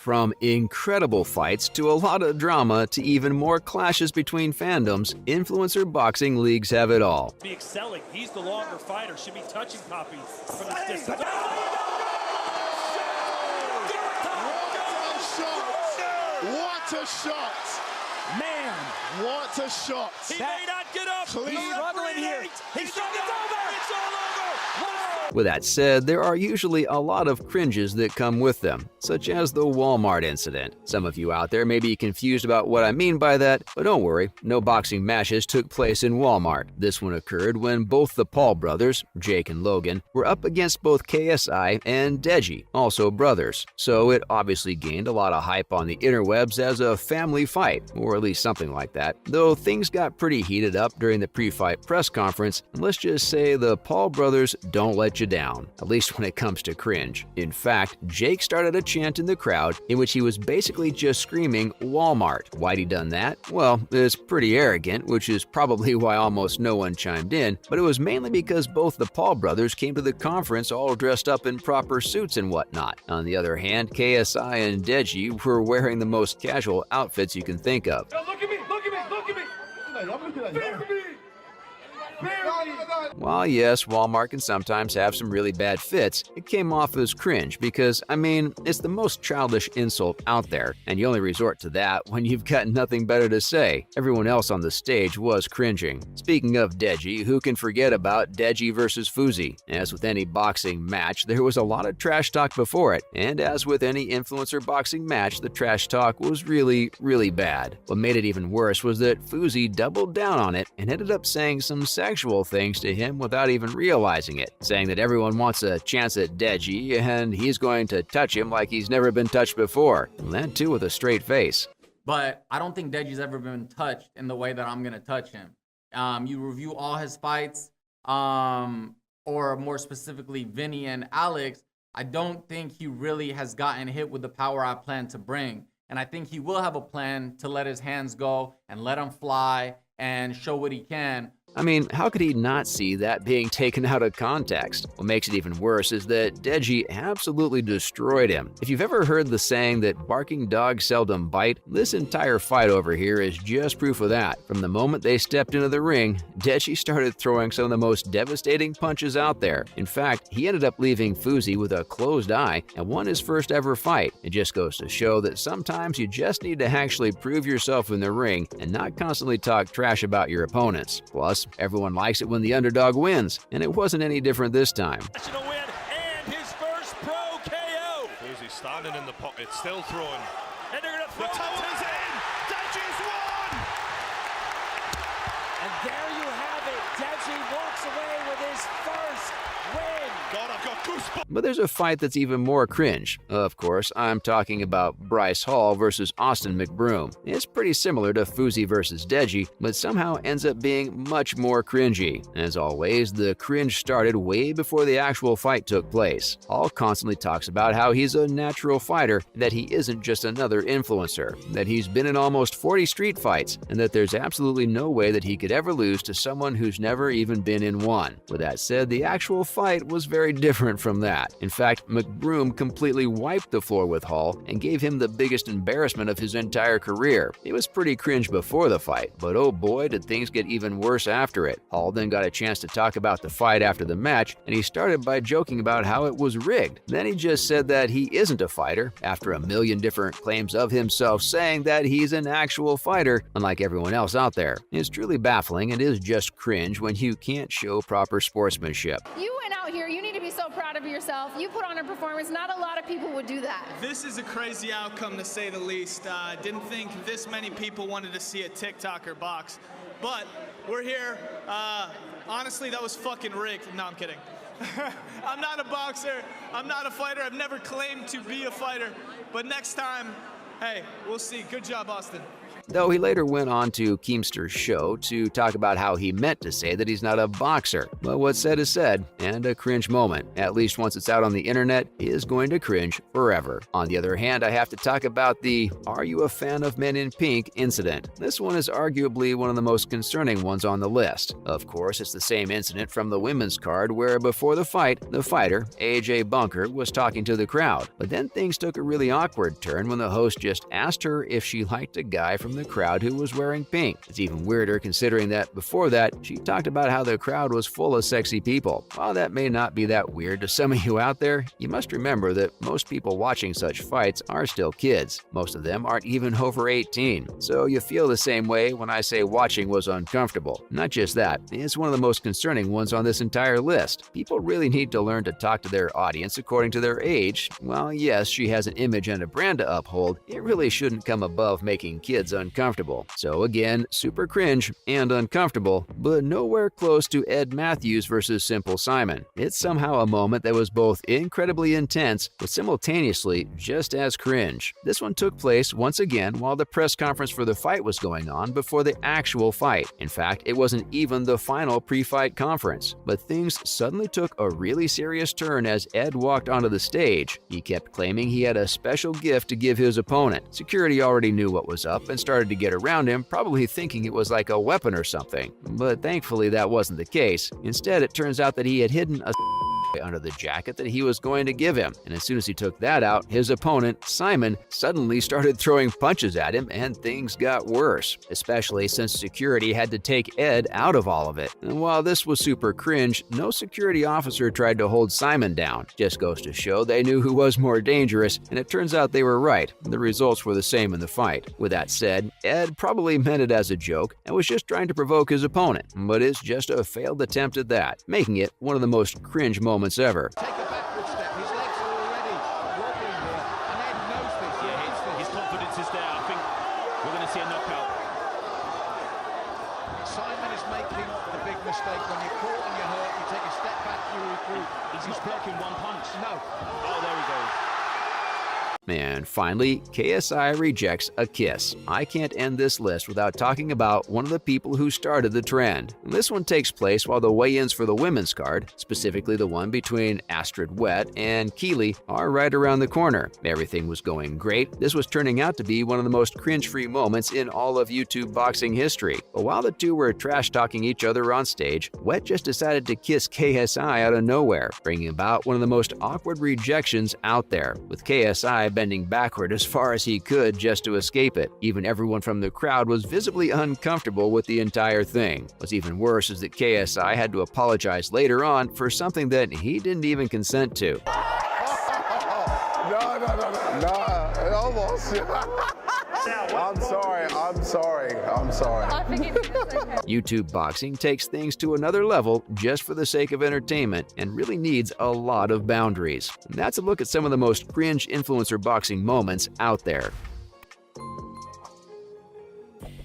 From incredible fights to a lot of drama to even more clashes between fandoms, influencer boxing leagues have it all. Be excelling. He's the longer fighter. Should be touching Poppy from this distance. What a shot! Man, what a shot! He may not get up. He's struggling here. He's struggling. It's over. It's all over. With that said, there are usually a lot of cringes that come with them, such as the Walmart incident. Some of you out there may be confused about what I mean by that, but don't worry, no boxing matches took place in Walmart. This one occurred when both the Paul brothers, Jake and Logan, were up against both KSI and Deji, also brothers. So it obviously gained a lot of hype on the interwebs as a family fight, or at least something like that. Though things got pretty heated up during the pre-fight press conference, and let's just say the Paul brothers don't let you down, at least when it comes to cringe. In fact, Jake started a chant in the crowd in which he was basically just screaming Walmart. Why'd he done that? Well, it's pretty arrogant, which is probably why almost no one chimed in, but it was mainly because both the Paul brothers came to the conference all dressed up in proper suits and whatnot. On the other hand, KSI and Deji were wearing the most casual outfits you can think of. Yo, look at me, look at me, look at me! I'm looking at you. While yes, Walmart can sometimes have some really bad fits, it came off as cringe because, I mean, it's the most childish insult out there, and you only resort to that when you've got nothing better to say. Everyone else on the stage was cringing. Speaking of Deji, who can forget about Deji versus Fuzi? As with any boxing match, there was a lot of trash talk before it, and as with any influencer boxing match, the trash talk was really, really bad. What made it even worse was that Fuzi doubled down on it and ended up saying some sexual things to him without even realizing it, saying that everyone wants a chance at Deji and he's going to touch him like he's never been touched before, and that too with a straight face. But I don't think Deji's ever been touched in the way that I'm going to touch him. You review all his fights, or more specifically Vinny and Alex, I don't think he really has gotten hit with the power I plan to bring. And I think he will have a plan to let his hands go and let him fly and show what he can. I mean, how could he not see that being taken out of context? What makes it even worse is that Deji absolutely destroyed him. If you've ever heard the saying that barking dogs seldom bite, this entire fight over here is just proof of that. From the moment they stepped into the ring, Deji started throwing some of the most devastating punches out there. In fact, he ended up leaving Fuzi with a closed eye and won his first ever fight. It just goes to show that sometimes you just need to actually prove yourself in the ring and not constantly talk trash about your opponents. Plus, everyone likes it when the underdog wins, and it wasn't any different this time. National win and his first pro KO. Fuzi standing in the pocket, still throwing. And they're going to throw The towel is in. Deji's won. And there you have it. Deji walks away with his first win. God, I've got goosebumps. But there's a fight that's even more cringe. Of course, I'm talking about Bryce Hall versus Austin McBroom. It's pretty similar to Fuzi versus Deji, but somehow ends up being much more cringy. As always, the cringe started way before the actual fight took place. Hall constantly talks about how he's a natural fighter, that he isn't just another influencer, that he's been in almost 40 street fights, and that there's absolutely no way that he could ever lose to someone who's never even been in one. With that said, the actual fight was very different from that. In fact, McBroom completely wiped the floor with Hall and gave him the biggest embarrassment of his entire career. It was pretty cringe before the fight, but oh boy did things get even worse after it. Hall then got a chance to talk about the fight after the match, and he started by joking about how it was rigged. Then he just said that he isn't a fighter, after a million different claims of himself saying that he's an actual fighter, unlike everyone else out there. It's truly baffling and is just cringe when you can't show proper sportsmanship. You went out here, you need to be so proud of yourself. You put on a performance, not a lot of people would do that. This is a crazy outcome to say the least. Didn't think this many people wanted to see a TikToker box, but we're here. Honestly, that was fucking rigged. No, I'm kidding. I'm not a boxer, I'm not a fighter, I've never claimed to be a fighter, but next time, Hey, we'll see. Good job, Austin. Though he later went on to Keemster's show to talk about how he meant to say that he's not a boxer. But what's said is said, and a cringe moment, at least once it's out on the internet, is going to cringe forever. On the other hand, I have to talk about the "Are you a fan of Men in Pink" incident. This one is arguably one of the most concerning ones on the list. Of course, it's the same incident from the women's card where before the fight, the fighter, AJ Bunker, was talking to the crowd. But then things took a really awkward turn when the host just asked her if she liked a guy from the crowd who was wearing pink. It's even weirder considering that before that, she talked about how the crowd was full of sexy people. While that may not be that weird to some of you out there, you must remember that most people watching such fights are still kids. Most of them aren't even over 18. So you feel the same way when I say watching was uncomfortable. Not just that, it's one of the most concerning ones on this entire list. People really need to learn to talk to their audience according to their age. While yes, she has an image and a brand to uphold, it really shouldn't come above making kids uncomfortable. So again, super cringe and uncomfortable, but nowhere close to Ed Matthews versus Simple Simon. It's somehow a moment that was both incredibly intense, but simultaneously just as cringe. This one took place once again while the press conference for the fight was going on before the actual fight. In fact, it wasn't even the final pre-fight conference. But things suddenly took a really serious turn as Ed walked onto the stage. He kept claiming he had a special gift to give his opponent. Security already knew what was up and started to get around him, probably thinking it was like a weapon or something. But thankfully that wasn't the case. Instead, it turns out that he had hidden a under the jacket that he was going to give him, and as soon as he took that out, his opponent, Simon, suddenly started throwing punches at him, and things got worse, especially since security had to take Ed out of all of it. And while this was super cringe, no security officer tried to hold Simon down. Just goes to show they knew who was more dangerous, and it turns out they were right. The results were the same in the fight. With that said, Ed probably meant it as a joke and was just trying to provoke his opponent, but it's just a failed attempt at that, making it one of the most cringe moments ever. Take a backward step. His legs are already wobbling here. And Ed knows this. He hates this. His confidence is there. I think we're going to see a knockout. Simon is making the big mistake. When you're caught and you're hurt, you take a step back, you regroup. He's not blocking one punch. No. Oh, there he goes. And finally, KSI rejects a kiss. I can't end this list without talking about one of the people who started the trend. And this one takes place while the weigh-ins for the women's card, specifically the one between Astrid Wett and Keely, are right around the corner. Everything was going great. This was turning out to be one of the most cringe-free moments in all of YouTube boxing history. But while the two were trash-talking each other on stage, Wett just decided to kiss KSI out of nowhere, bringing about one of the most awkward rejections out there, with KSI bending backward as far as he could just to escape it. Even everyone from the crowd was visibly uncomfortable with the entire thing. What's even worse is that KSI had to apologize later on for something that he didn't even consent to. No, almost. I'm sorry. I forgive you. It's okay. YouTube boxing takes things to another level just for the sake of entertainment and really needs a lot of boundaries. And that's a look at some of the most cringe influencer boxing moments out there.